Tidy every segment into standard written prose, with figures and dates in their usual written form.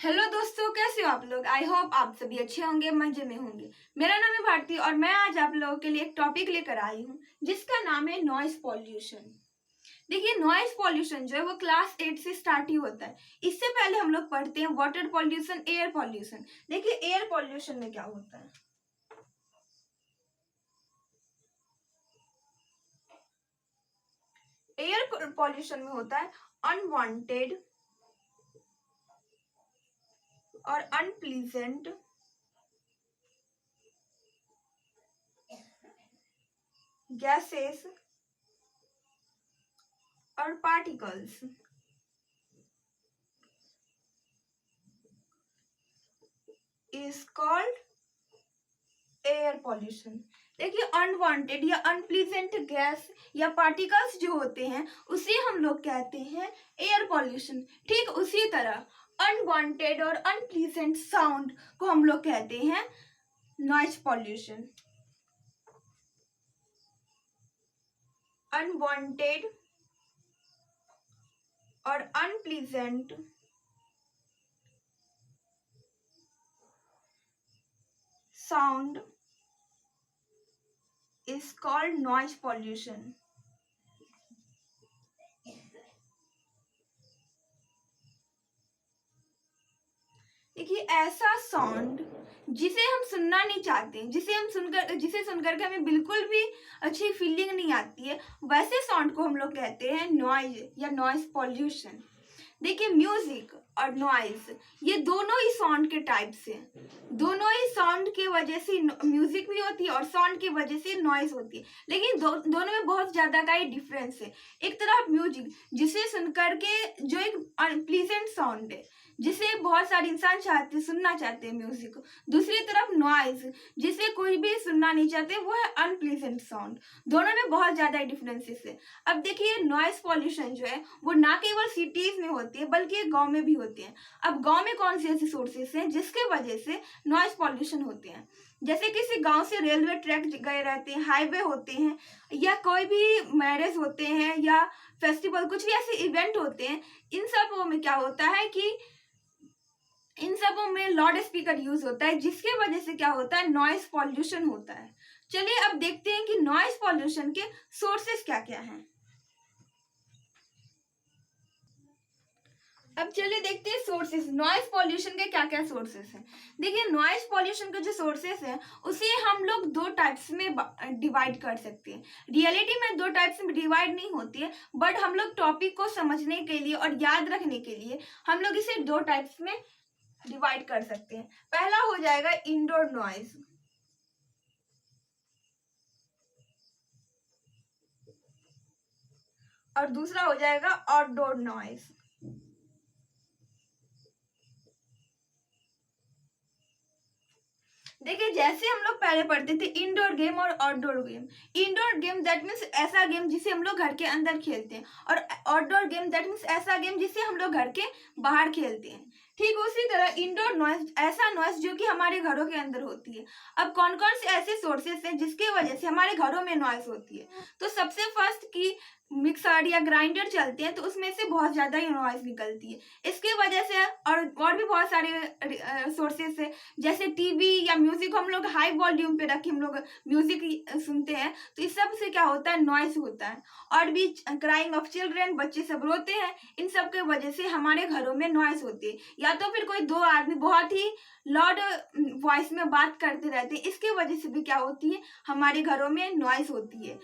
Hello दोस्तों, कैसे हो आप लोग। आई होप आप सभी अच्छे होंगे, मजे में होंगे। मेरा नाम है भारती और मैं आज आप लोगों के लिए एक टॉपिक लेकर आई हूँ जिसका नाम है नॉइस पॉल्यूशन। देखिए, नॉइस पॉल्यूशन जो है वो क्लास 8 से स्टार्ट ही होता है। इससे पहले हम लोग पढ़ते हैं वाटर पॉल्यूशन, एयर पॉल्यूशन। देखिए, एयर पॉल्यूशन में क्या होता है। एयर पॉल्यूशन में होता है अनवांटेड और अनप्लीजेंट गैसेस और particles is called air pollution. देखिए, अनवांटेड या अनप्लीजेंट गैस या पार्टिकल्स जो होते हैं उसे हम लोग कहते हैं एयर पॉल्यूशन। ठीक उसी तरह अनवांटेड और अनप्लीजेंट साउंड को हम लोग कहते हैं नॉइज पॉल्यूशन। अनवांटेड और unpleasant sound is called noise pollution. देखिए, ऐसा साउंड जिसे हम सुनना नहीं चाहते, जिसे सुनकर के हमें बिल्कुल भी अच्छी फीलिंग नहीं आती है, वैसे साउंड को हम लोग कहते हैं नॉइज या नॉइज पॉल्यूशन। देखिए, म्यूजिक और नॉइज ये दोनों ही साउंड के टाइप्स हैं। दोनों ही साउंड की वजह से म्यूजिक भी होती है और साउंड की वजह से नॉइज होती है, लेकिन दोनों में बहुत ज्यादा का ही डिफरेंस है। एक तरफ म्यूजिक जिसे सुनकर के जो एक प्लीजेंट साउंड है, जिसे बहुत सारे इंसान सुनना चाहते हैं म्यूजिक को। दूसरी तरफ नॉइज जिसे कोई भी सुनना नहीं चाहते, वो है अनप्लीजेंट साउंड। दोनों में बहुत ज्यादा डिफरेंसेस है। अब देखिए, नॉइज पॉल्यूशन जो है वो ना केवल सिटीज में होती है बल्कि गांव में भी होती है। अब गांव में कौन सी ऐसी सोर्सेस हैं जिसके वजह से नॉइज पॉल्यूशन होते हैं। जैसे किसी गांव से रेलवे ट्रैक गए रहते हैं, हाईवे होते हैं, या कोई भी मैरिज होते हैं या फेस्टिवल, कुछ भी ऐसे इवेंट होते हैं। इन सब में क्या होता है कि इन सबों में लाउड स्पीकर यूज होता है, जिसकी वजह से क्या होता है, नॉइस पॉल्यूशन होता है। चलिए अब देखते हैं कि नॉइस पॉल्यूशन के सोर्सेस क्या क्या हैं। अब चलिए देखते हैं सोर्सेस, नॉइस पॉल्यूशन के क्या क्या सोर्सेस हैं। देखिए, नॉइस पॉल्यूशन के जो सोर्सेस हैं उसे हम लोग दो टाइप्स में डिवाइड कर सकते हैं। रियलिटी में दो टाइप्स में डिवाइड नहीं होती है, बट हम लोग टॉपिक को समझने के लिए और याद रखने के लिए हम लोग इसे दो टाइप्स में डिवाइड कर सकते हैं। पहला हो जाएगा इंडोर नॉइज, और दूसरा हो जाएगा आउटडोर नॉइज। देखिए, जैसे हम लोग पहले पढ़ते थे इंडोर गेम और outdoor game. Indoor game that means ऐसा गेम जिसे हम लोग घर के अंदर खेलते हैं, और आउटडोर गेम दैट मीन्स ऐसा गेम जिसे हम लोग घर के बाहर खेलते हैं। ठीक उसी तरह इंडोर नॉइज ऐसा नॉइज जो कि हमारे घरों के अंदर होती है। अब कौन कौन से ऐसे सोर्सेस हैं जिसकी वजह से हमारे घरों में नॉइज होती है। तो सबसे फर्स्ट की मिक्सर या ग्राइंडर चलते हैं तो उसमें से बहुत ज्यादा ही नॉइज निकलती है। इसकी वजह से और भी बहुत सारे सोर्सेस है, जैसे टीवी या म्यूजिक हम लोग हाई वॉल्यूम पे रख के हम लोग म्यूजिक सुनते हैं, तो इस सब से क्या होता है, नॉइस होता है। और भी क्राइंग ऑफ चिल्ड्रेन, बच्चे सब रोते हैं, इन सब के वजह से हमारे घरों में नॉइस होती है। या तो फिर कोई दो आदमी बहुत ही लाउड वॉइस में बात करते रहते हैं, इसके वजह से भी क्या होती है, हमारे घरों में नॉइस होती है।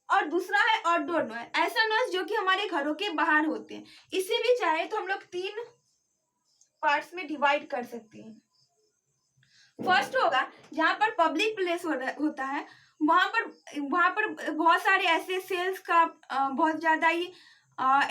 और दूसरा है आउटडोर नॉइज, ऐसा नॉइज जो कि हमारे घरों के बाहर होते हैं। इसे भी चाहे तो हम लोग तीन पार्ट्स में डिवाइड कर सकते हैं। फर्स्ट होगा जहाँ पर पब्लिक प्लेस होता है, वहां पर बहुत सारे ऐसे सेल्स का बहुत ज्यादा ही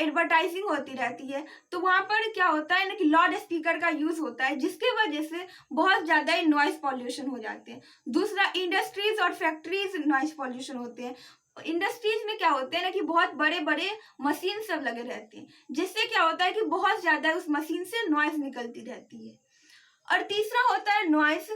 एडवर्टाइजिंग होती रहती है। तो वहां पर क्या होता है ना कि लाउड स्पीकर का यूज होता है, जिसकी वजह से बहुत ज्यादा ही नॉइस पॉल्यूशन हो जाते हैं। दूसरा, इंडस्ट्रीज और फैक्ट्रीज नॉइस पॉल्यूशन होते हैं। इंडस्ट्रीज में क्या होते हैं ना कि बहुत बड़े बड़े मशीन सब लगे रहते हैं, जिससे क्या होता है कि बहुत ज्यादा उस मशीन से नॉइस निकलती रहती है। और तीसरा होता है नॉइस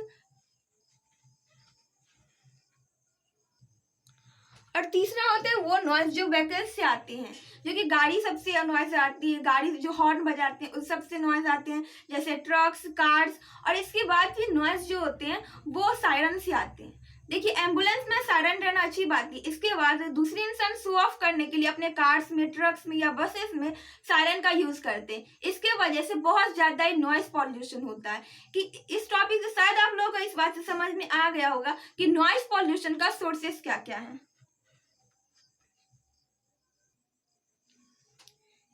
और तीसरा होता है वो नॉइज जो व्हीकल्स से आते हैं, जो कि गाड़ी सबसे नॉइज आती है, गाड़ी जो हॉर्न बजाते हैं उस सबसे नॉइज आते हैं, जैसे ट्रक्स, कार्स। और इसके बाद फिर नॉइज जो होते हैं वो सायरन से आते हैं। देखिए एम्बुलेंस में सायरन रहना अच्छी बात है, इसके बाद दूसरे इंसान शो ऑफ करने के लिए अपने कार्स में, ट्रक्स में या बसेस में सायरन का यूज करते हैं। इसके वजह से बहुत ज्यादा नॉइज पॉल्यूशन होता है। कि इस टॉपिक से शायद आप लोगों को इस बात से समझ में आ गया होगा कि नॉइज पॉल्यूशन का सोर्सेस क्या क्या है।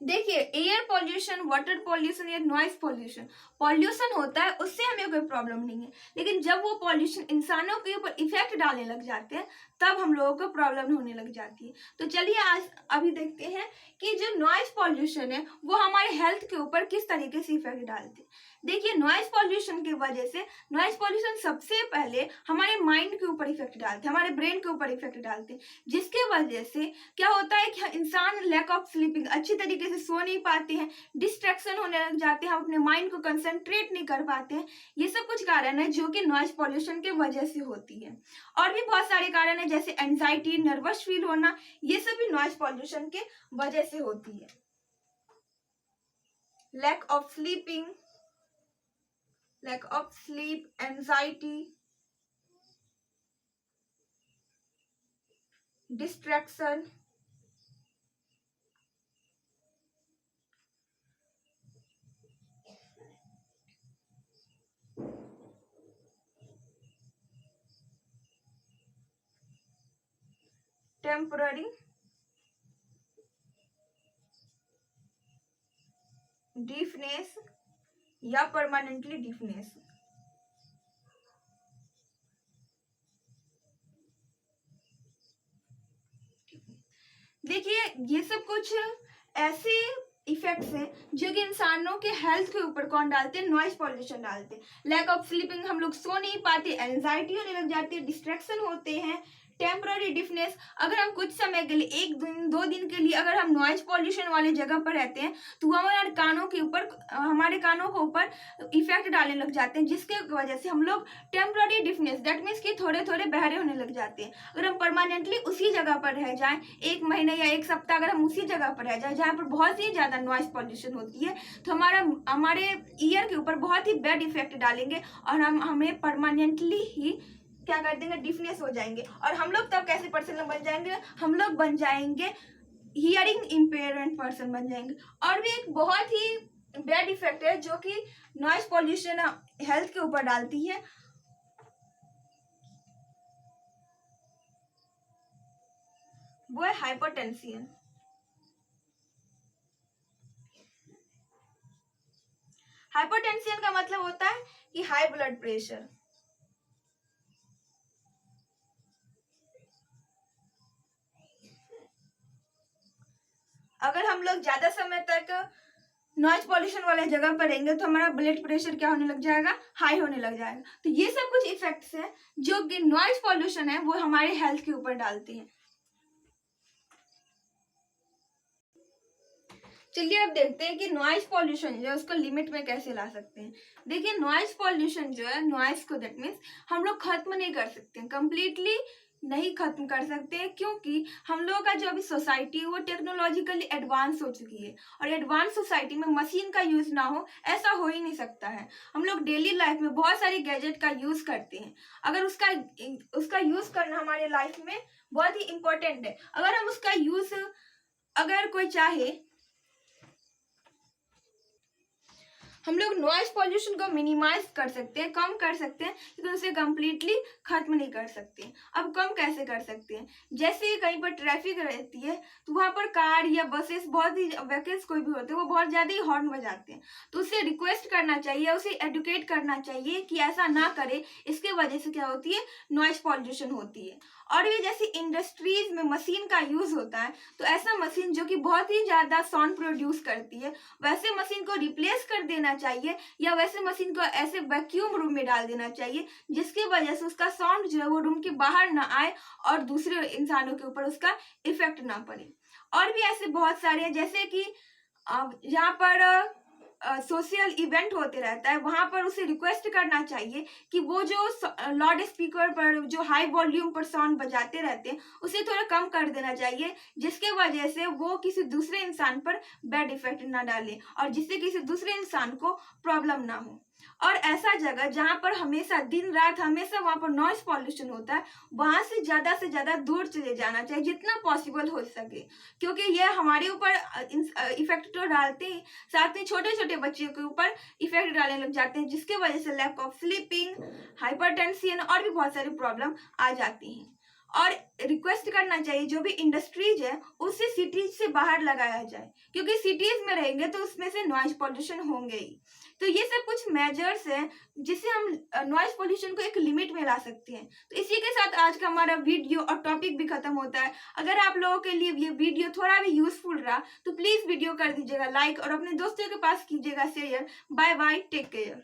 देखिए एयर पॉल्यूशन, वाटर पॉल्यूशन या नॉइज पॉल्यूशन, पॉल्यूशन होता है उससे हमें कोई प्रॉब्लम नहीं है, लेकिन जब वो पॉल्यूशन इंसानों के ऊपर इफेक्ट डालने लग जाते हैं तब हम लोगों को प्रॉब्लम होने लग जाती है। तो चलिए आज अभी देखते हैं कि जो नॉइज पॉल्यूशन है वो हमारे हेल्थ के ऊपर किस तरीके से इफेक्ट डालते हैं। देखिए नॉइज पॉल्यूशन की वजह से, नॉइज पॉल्यूशन सबसे पहले हमारे माइंड के ऊपर इफेक्ट डालते हैं, हमारे ब्रेन के ऊपर इफेक्ट डालते हैं, जिसके वजह से क्या होता है कि इंसान लैक ऑफ स्लीपिंग, अच्छी तरीके से सो नहीं पाते हैं, डिस्ट्रैक्शन होने लग जाते हैं, हम अपने माइंड को कंसंट्रेट नहीं कर पाते हैं। ये सब कुछ कारण है जो कि नॉइज पॉल्यूशन के वजह से होती है। और भी बहुत सारे कारण है जैसे एंजाइटी, नर्वस फील होना, ये सब भी नॉइज पॉल्यूशन के वजह से होती है। Lack of sleeping, lack of sleep, anxiety, distraction, temporary deafness या permanently deafness। देखिए ये सब कुछ ऐसे इफेक्ट्स हैं जो कि इंसानों के हेल्थ के ऊपर कौन डालते हैं, नॉइज पॉल्यूशन डालते हैं। लैक ऑफ स्लीपिंग, हम लोग सो नहीं पाते, एंजाइटी होने लग जाती है, डिस्ट्रैक्शन होते हैं, टेम्पररी डिफनेस, अगर हम कुछ समय के लिए, एक दिन 2 दिन के लिए अगर हम नॉइज पॉल्यूशन वाली जगह पर रहते हैं तो हमारे कानों के ऊपर, हमारे कानों के ऊपर इफेक्ट डालने लग जाते हैं, जिसके वजह से हम लोग टेम्पररी डिफनेस, दैट मीन्स कि थोड़े थोड़े बहरे होने लग जाते हैं। अगर हम परमानेंटली उसी जगह पर रह जाएं, 1 महीने या 1 सप्ताह अगर हम उसी जगह पर रह जाएं जहाँ पर बहुत ही ज्यादा नॉइज पॉल्यूशन होती है, तो हमारे ईयर के ऊपर बहुत ही बैड इफेक्ट डालेंगे और हमें परमानेंटली ही क्या कर देंगे, डिफनेस हो जाएंगे। और हम लोग तब कैसे पर्सन बन जाएंगे, हम लोग बन जाएंगे हियरिंग इम्पेयरमेंट पर्सन बन जाएंगे। और भी एक बहुत ही बैड इफेक्ट है जो कि नॉइज पॉल्यूशन हेल्थ के ऊपर डालती है, वो है हाइपरटेंशन। हाइपरटेंशन का मतलब होता है कि हाई ब्लड प्रेशर। अगर हम लोग ज्यादा समय तक नॉइज पॉल्यूशन वाले जगह पर रहेंगे तो हमारा ब्लड प्रेशर क्या होने लग जाएगा, हाई होने लग जाएगा। तो ये सब कुछ इफेक्ट्स हैं जो कि नॉइज पॉल्यूशन है वो हमारे हेल्थ के ऊपर डालते हैं। चलिए अब देखते हैं कि नॉइज पॉल्यूशन जो है उसको लिमिट में कैसे ला सकते हैं। देखिए नॉइज पॉल्यूशन जो है, नॉइज को दैट मीन्स हम लोग खत्म नहीं कर सकते, कंप्लीटली नहीं खत्म कर सकते हैं, क्योंकि हम लोगों का जो अभी सोसाइटी है वो टेक्नोलॉजिकली एडवांस हो चुकी है और एडवांस सोसाइटी में मशीन का यूज ना हो ऐसा हो ही नहीं सकता है। हम लोग डेली लाइफ में बहुत सारे गैजेट का यूज करते हैं, अगर उसका यूज करना हमारे लाइफ में बहुत ही इंपॉर्टेंट है। अगर हम उसका यूज, अगर कोई चाहे, हम लोग नॉइज पॉल्यूशन को मिनिमाइज कर सकते हैं, कम कर सकते हैं, लेकिन उसे कम्प्लीटली खत्म नहीं कर सकते। अब कम कैसे कर सकते हैं, जैसे कहीं पर ट्रैफिक रहती है तो वहां पर कार या बसेस, बहुत ही व्हीकल्स कोई भी होते हैं, वो बहुत ज्यादा ही हॉर्न बजाते हैं, तो उसे रिक्वेस्ट करना चाहिए, उसे एडुकेट करना चाहिए कि ऐसा ना करे। इसके वजह से क्या होती है, नॉइज पॉल्यूशन होती है। और भी जैसे इंडस्ट्रीज में मशीन का यूज होता है, तो ऐसा मशीन जो कि बहुत ही ज्यादा साउंड प्रोड्यूस करती है, वैसे मशीन को रिप्लेस कर देना चाहिए, या वैसे मशीन को ऐसे वैक्यूम रूम में डाल देना चाहिए जिसकी वजह से उसका साउंड जो है वो रूम के बाहर ना आए और दूसरे इंसानों के ऊपर उसका इफेक्ट ना पड़े। और भी ऐसे बहुत सारे हैं, जैसे कि यहाँ पर सोशल इवेंट होते रहता है वहाँ पर उसे रिक्वेस्ट करना चाहिए कि वो जो लाउड स्पीकर पर जो हाई वॉल्यूम पर साउंड बजाते रहते हैं उसे थोड़ा कम कर देना चाहिए, जिसके वजह से वो किसी दूसरे इंसान पर बैड इफेक्ट ना डाले और जिससे किसी दूसरे इंसान को प्रॉब्लम ना हो। और ऐसा जगह जहाँ पर हमेशा दिन रात हमेशा वहाँ पर नॉइस पॉल्यूशन होता है, वहां से ज्यादा दूर चले जाना चाहिए जितना पॉसिबल हो सके, क्योंकि यह हमारे ऊपर इफेक्ट तो डालते ही, साथ ही छोटे छोटे बच्चों के ऊपर इफेक्ट डालने लग जाते हैं, जिसके वजह से लैक ऑफ स्लीपिंग, हाइपरटेंशन और भी बहुत सारी प्रॉब्लम आ जाती हैं। और रिक्वेस्ट करना चाहिए जो भी इंडस्ट्रीज है उसे सिटीज से बाहर लगाया जाए, क्योंकि सिटीज में रहेंगे तो उसमें से नॉइज पॉल्यूशन होंगे ही। तो ये सब कुछ मेजर्स हैं जिससे हम नॉइज पॉल्यूशन को एक लिमिट में ला सकते हैं। तो इसी के साथ आज का हमारा वीडियो और टॉपिक भी खत्म होता है। अगर आप लोगों के लिए ये वीडियो थोड़ा भी यूजफुल रहा तो प्लीज वीडियो कर दीजिएगा लाइक और अपने दोस्तों के पास कीजिएगा share. Bye bye, take care.